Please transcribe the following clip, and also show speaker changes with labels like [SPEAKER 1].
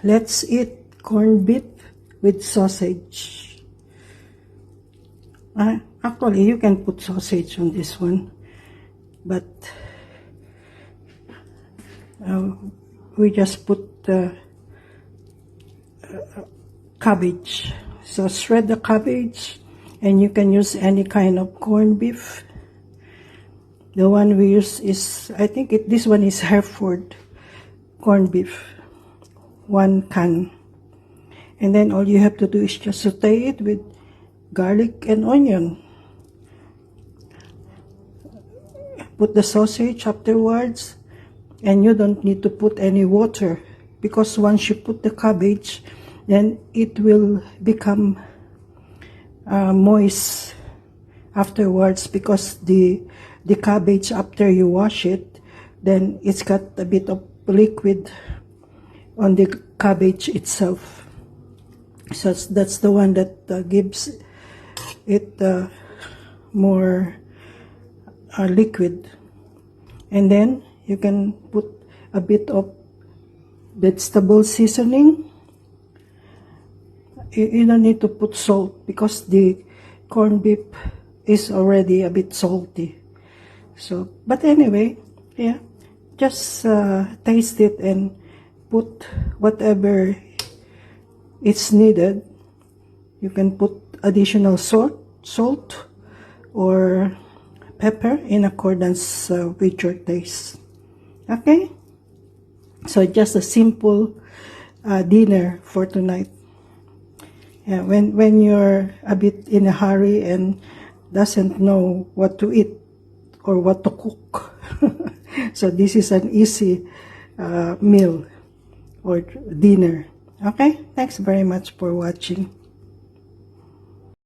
[SPEAKER 1] Let's eat corned beef with sausage. Actually, you can put sausage on this one, but we just put cabbage. So shred the cabbage, and you can use any kind of corned beef. The one we use is, I think this one is Hereford corned beef, 1 can. And then all you have to do is just saute it with garlic and onion. Put the sausage afterwards, and you don't need to put any water, because once you put the cabbage, then it will become moist afterwards, because the cabbage, after you wash it, then it's got a bit of liquid on the cabbage itself. So that's the one that gives it more liquid. And then you can put a bit of vegetable seasoning. You don't need to put salt, because the corned beef is already a bit salty. So, but anyway, yeah, just taste it and put whatever it's needed. You can put additional salt or pepper in accordance with your taste. Okay, so just a simple dinner for tonight. Yeah, when you're a bit in a hurry and doesn't know what to eat or what to cook, so this is an easy meal or dinner. Okay, thanks very much for watching.